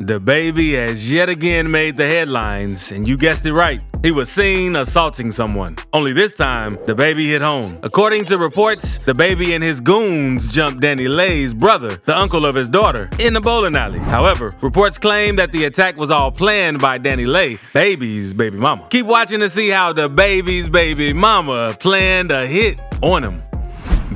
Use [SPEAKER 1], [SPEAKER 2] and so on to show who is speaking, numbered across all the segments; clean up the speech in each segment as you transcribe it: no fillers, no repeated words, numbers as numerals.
[SPEAKER 1] DaBaby has yet again made the headlines, and you guessed it right. He was seen assaulting someone. Only this time, DaBaby hit home. According to reports, DaBaby and his goons jumped DaniLeigh's brother, the uncle of his daughter, in the bowling alley. However, reports claim that the attack was all planned by DaniLeigh, Baby's baby mama. Keep watching to see how DaBaby's baby mama planned a hit on him.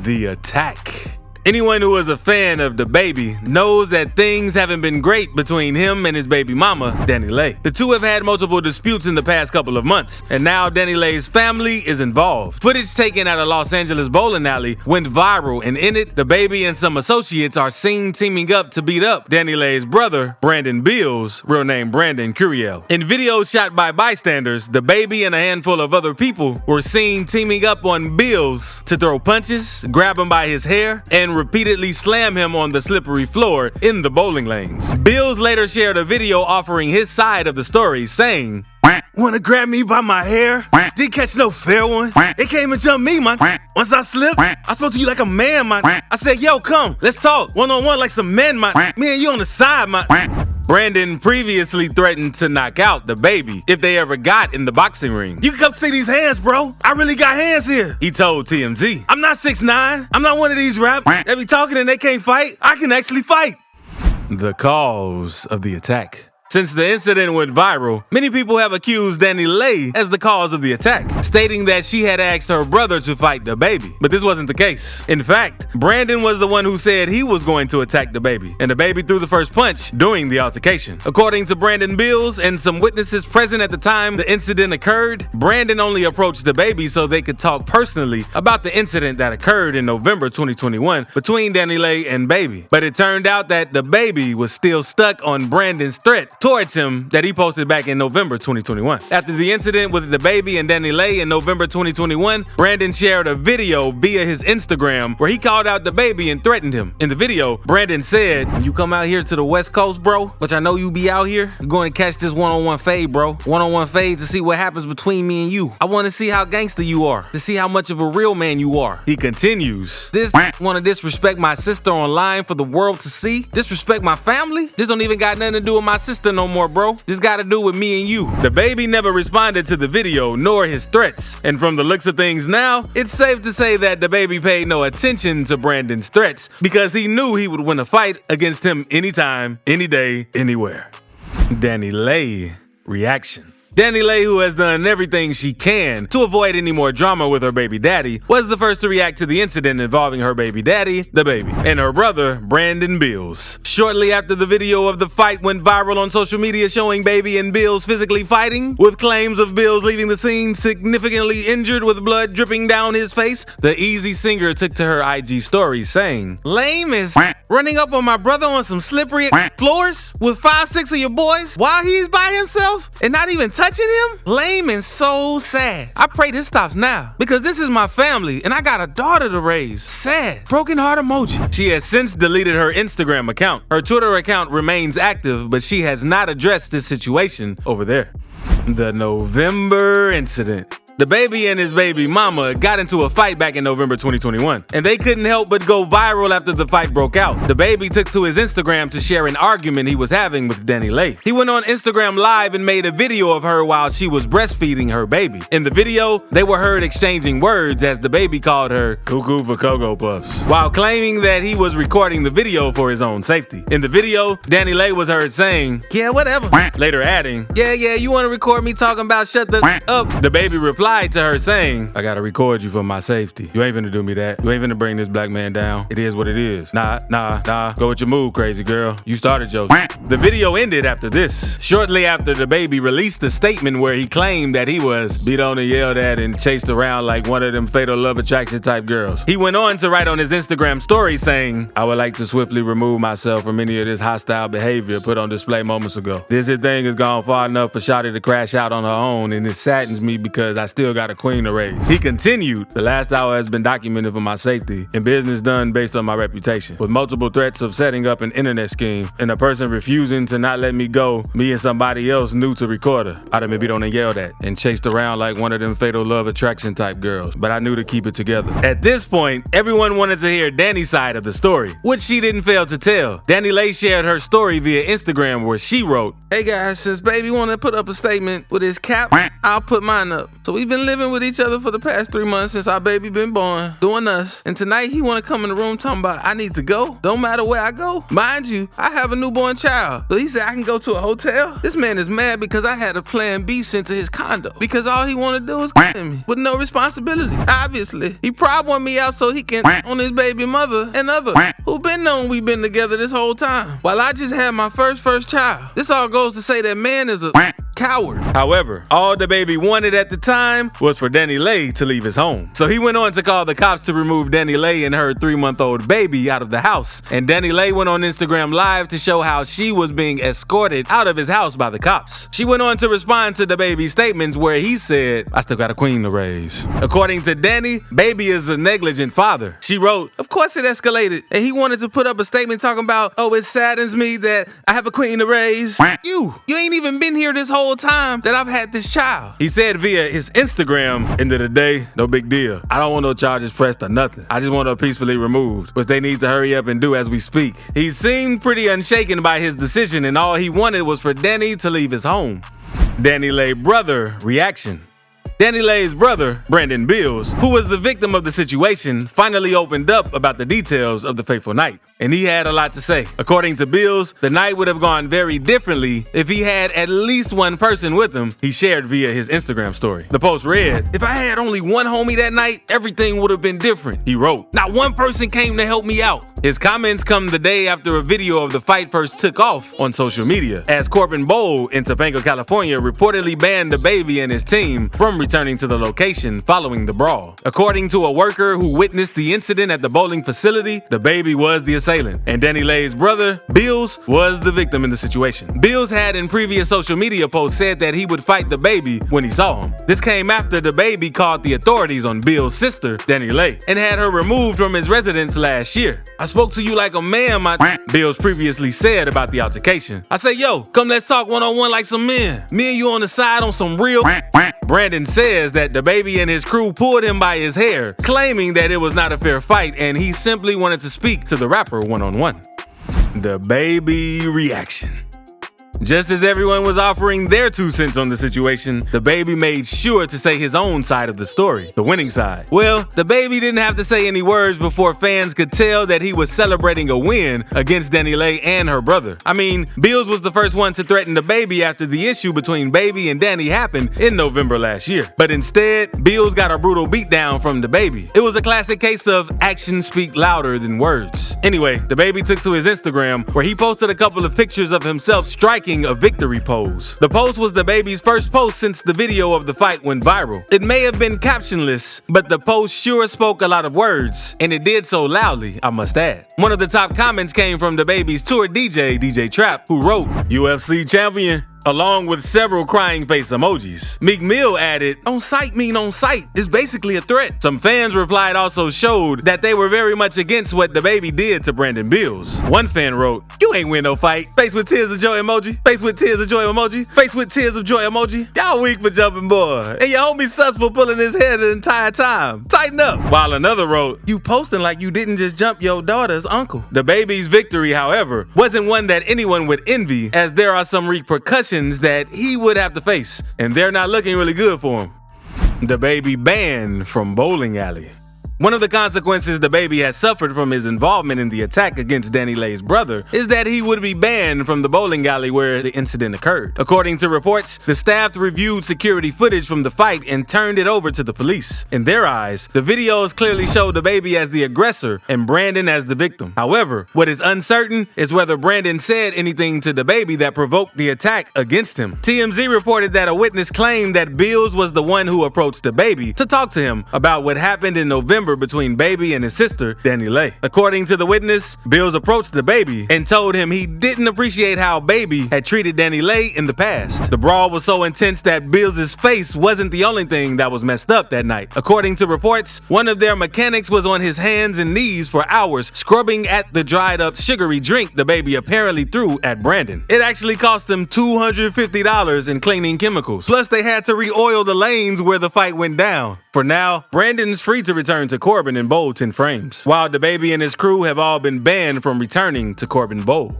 [SPEAKER 1] The attack. Anyone who is a fan of DaBaby knows that things haven't been great between him and his baby mama, DaniLeigh. The two have had multiple disputes in the past couple of months, and now DaniLeigh's family is involved. Footage taken at a Los Angeles bowling alley went viral, and in it, DaBaby and some associates are seen teaming up to beat up DaniLeigh's brother, Brandon Beals, real name Brandon Curiel. In videos shot by bystanders, DaBaby and a handful of other people were seen teaming up on Beals to throw punches, grab him by his hair, and repeatedly slam him on the slippery floor in the bowling lanes. Beals later shared a video offering his side of the story, saying, "Wanna grab me by my hair? Didn't catch no fair one. They came and jumped me, man. Once I slipped, I spoke to you like a man, man. I said, yo, come, let's talk one-on-one like some men, man. Me and you on the side, man." Brandon previously threatened to knock out DaBaby if they ever got in the boxing ring. "You can come see these hands, bro. I really got hands here," he told TMZ. "I'm not 6'9". I'm not one of these rap. They be talking and they can't fight. I can actually fight." The cause of the attack. Since the incident went viral, many people have accused DaniLeigh as the cause of the attack, stating that she had asked her brother to fight DaBaby. But this wasn't the case. In fact, Brandon was the one who said he was going to attack DaBaby, and DaBaby threw the first punch during the altercation. According to Brandon Beals and some witnesses present at the time the incident occurred, Brandon only approached DaBaby so they could talk personally about the incident that occurred in November 2021 between DaniLeigh and Baby. But it turned out that DaBaby was still stuck on Brandon's threat towards him that he posted back in November 2021. After the incident with DaBaby and DaniLeigh in November 2021, Brandon shared a video via his Instagram where he called out DaBaby and threatened him. In the video, Brandon said, "You come out here to the West Coast, bro, which I know you be out here, you're going to catch this one-on-one fade, bro. One-on-one fade to see what happens between me and you. I want to see how gangster you are, to see how much of a real man you are." He continues, "This want to disrespect my sister online for the world to see? Disrespect my family? This don't even got nothing to do with my sister no more, bro. This got to do with me and you." DaBaby never responded to the video nor his threats. And from the looks of things now, it's safe to say that DaBaby paid no attention to Brandon's threats because he knew he would win a fight against him anytime, any day, anywhere. DaniLeigh reaction. DaniLeigh, who has done everything she can to avoid any more drama with her baby daddy, was the first to react to the incident involving her baby daddy, DaBaby, and her brother, Brandon Beals. Shortly after the video of the fight went viral on social media showing Baby and Beals physically fighting, with claims of Beals leaving the scene significantly injured with blood dripping down his face, the Easy singer took to her IG story saying, "Lame is running up on my brother on some slippery floors with 5-6 of your boys while he's by himself and not even touching him? Lame and so sad. I pray this stops now because this is my family and I got a daughter to raise. Sad. Broken heart emoji." She has since deleted her Instagram account. Her Twitter account remains active, but she has not addressed this situation over there. The November incident. DaBaby and his baby mama got into a fight back in November 2021, and they couldn't help but go viral after the fight broke out. DaBaby took to his Instagram to share an argument he was having with DaniLeigh. He went on Instagram Live and made a video of her while she was breastfeeding her baby. In the video, they were heard exchanging words as DaBaby called her "cuckoo for Cocoa Puffs," while claiming that he was recording the video for his own safety. In the video, DaniLeigh was heard saying, "Yeah, whatever," later adding, yeah, you want to record me talking about shut the up?" DaBaby replied to her saying, "I gotta record you for my safety. You ain't finna do me that. You ain't finna bring this black man down. It is what it is. Nah. Go with your move, crazy girl. You started your..." The video ended after this. Shortly after, DaBaby released a statement where he claimed that he was beat on and yelled at and chased around like one of them fatal love attraction type girls. He went on to write on his Instagram story saying, "I would like to swiftly remove myself from any of this hostile behavior put on display moments ago. This thing has gone far enough for Shawty to crash out on her own, and it saddens me because I still still got a queen to raise. He continued, the last hour has been documented for my safety and business done based on my reputation. With multiple threats of setting up an internet scheme and a person refusing to not let me go, me and somebody else knew to record her. I'd have been on and yelled at and chased around like one of them fatal love attraction type girls, but I knew to keep it together. At this point, everyone wanted to hear Danny's side of the story, which she didn't fail to tell. DaniLeigh shared her story via Instagram where she wrote, "Hey guys, since baby wanted to put up a statement with his cap, I'll put mine up. So we've been living with each other for the past 3 months since our baby been born, doing us. And tonight he want to come in the room talking about I need to go. Don't matter where I go. Mind you, I have a newborn child. So he said I can go to a hotel. This man is mad because I had a plan B sent to his condo because all he want to do is me with no responsibility. Obviously, he probably want me out so he can on his baby mother and other who been knowing we been together this whole time. While I just had my first child. This all goes to say that man is a coward." However, all DaBaby wanted at the time was for DaniLeigh to leave his home. So he went on to call the cops to remove DaniLeigh and her 3-month-old baby out of the house. And DaniLeigh went on Instagram Live to show how she was being escorted out of his house by the cops. She went on to respond to DaBaby's statements where he said, "I still got a queen to raise." According to Danny, baby is a negligent father. She wrote, "Of course it escalated, and he wanted to put up a statement talking about, oh, it saddens me that I have a queen to raise. You ain't even been here this whole time that I've had this child." He said via his Instagram, "End of the day, no big deal. I don't want no charges pressed or nothing. I just want her peacefully removed, which they need to hurry up and do as we speak." He seemed pretty unshaken by his decision, and all he wanted was for Danny to leave his home. DaniLeigh brother reaction. DaniLeigh's brother, Brandon Bills, who was the victim of the situation, finally opened up about the details of the fateful night. And he had a lot to say. According to Bills, the night would have gone very differently if he had at least one person with him, he shared via his Instagram story. The post read, "If I had only one homie that night, everything would have been different," he wrote. "Not one person came to help me out." His comments come the day after a video of the fight first took off on social media, as Corbin Bowl in Topanga, California reportedly banned DaBaby and his team from returning to the location following the brawl. According to a worker who witnessed the incident at the bowling facility, DaBaby was the assailant, and DaniLeigh's brother, Bills, was the victim in the situation. Bills had in previous social media posts said that he would fight DaBaby when he saw him. This came after DaBaby called the authorities on Bills' sister, DaniLeigh, and had her removed from his residence last year. "I spoke to you like a man," Bills previously said about the altercation. "I say, yo, come let's talk one-on-one like some men. Me and you on the side on some real." Brandon says that DaBaby and his crew pulled him by his hair, claiming that it was not a fair fight and he simply wanted to speak to the rapper one-on-one. DaBaby reaction. Just as everyone was offering their 2 cents on the situation, DaBaby made sure to say his own side of the story, the winning side. Well, DaBaby didn't have to say any words before fans could tell that he was celebrating a win against DaniLeigh and her brother. I mean, Bills was the first one to threaten DaBaby after the issue between Baby and Danny happened in November last year. But instead, Bills got a brutal beatdown from DaBaby. It was a classic case of actions speak louder than words. Anyway, DaBaby took to his Instagram where he posted a couple of pictures of himself striking a victory pose. The post was DaBaby's first post since the video of the fight went viral. It may have been captionless, but the post sure spoke a lot of words, and it did so loudly, I must add. One of the top comments came from DaBaby's tour DJ, DJ Trap, who wrote, "UFC champion," along with several crying face emojis. Meek Mill added, "On sight mean on sight. It's basically a threat." Some fans replied also showed that they were very much against what DaBaby did to Brandon Bills. One fan wrote, "You ain't win no fight. Face with tears of joy emoji. Face with tears of joy emoji. Face with tears of joy emoji. Y'all weak for jumping boy. And your homie sus for pulling his hair the entire time. Tighten up." While another wrote, "You posting like you didn't just jump your daughter's uncle." DaBaby's victory, however, wasn't one that anyone would envy, as there are some repercussions that he would have to face, and they're not looking really good for him. DaBaby banned from bowling alley. One of the consequences DaBaby has suffered from his involvement in the attack against DaniLeigh's brother is that he would be banned from the bowling alley where the incident occurred. According to reports, the staff reviewed security footage from the fight and turned it over to the police. In their eyes, the videos clearly show DaBaby as the aggressor and Brandon as the victim. However, what is uncertain is whether Brandon said anything to DaBaby that provoked the attack against him. TMZ reported that a witness claimed that Bills was the one who approached DaBaby to talk to him about what happened in November December between Baby and his sister, DaniLeigh. According to the witness, Bills approached DaBaby and told him he didn't appreciate how Baby had treated DaniLeigh in the past. The brawl was so intense that Bills' face wasn't the only thing that was messed up that night. According to reports, one of their mechanics was on his hands and knees for hours scrubbing at the dried up sugary drink DaBaby apparently threw at Brandon. It actually cost them $250 in cleaning chemicals. Plus, they had to re-oil the lanes where the fight went down. For now, Brandon's free to return to Corbin in Bowl 10 frames, while DaBaby and his crew have all been banned from returning to Corbin Bowl.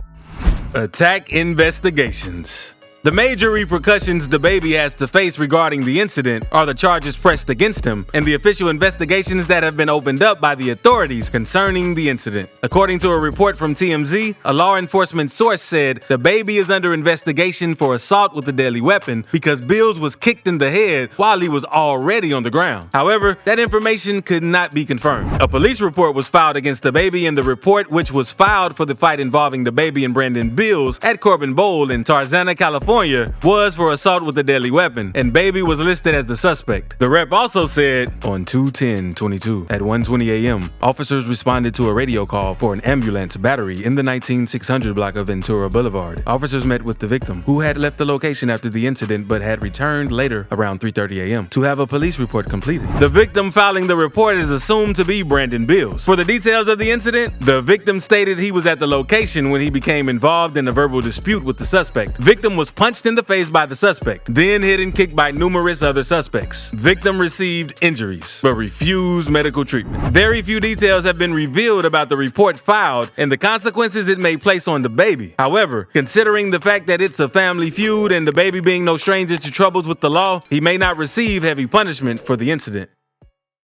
[SPEAKER 1] Attack investigations. The major repercussions DaBaby has to face regarding the incident are the charges pressed against him and the official investigations that have been opened up by the authorities concerning the incident. According to a report from TMZ, a law enforcement source said DaBaby is under investigation for assault with a deadly weapon because Bills was kicked in the head while he was already on the ground. However, that information could not be confirmed. A police report was filed against DaBaby, and the report, which was filed for the fight involving DaBaby and Brandon Bills at Corbin Bowl in Tarzana, California, was for assault with a deadly weapon, and Baby was listed as the suspect. The rep also said, on 2/10/22 at 1:20 a.m., officers responded to a radio call for an ambulance battery in the 19600 block of Ventura Boulevard. Officers met with the victim, who had left the location after the incident but had returned later around 3:30 a.m. to have a police report completed. The victim filing the report is assumed to be Brandon Bills. For the details of the incident, the victim stated he was at the location when he became involved in a verbal dispute with the suspect. Victim was punched in the face by the suspect, then hit and kicked by numerous other suspects. Victim received injuries, but refused medical treatment. Very few details have been revealed about the report filed and the consequences it may place on DaBaby. However, considering the fact that it's a family feud and DaBaby being no stranger to troubles with the law, he may not receive heavy punishment for the incident.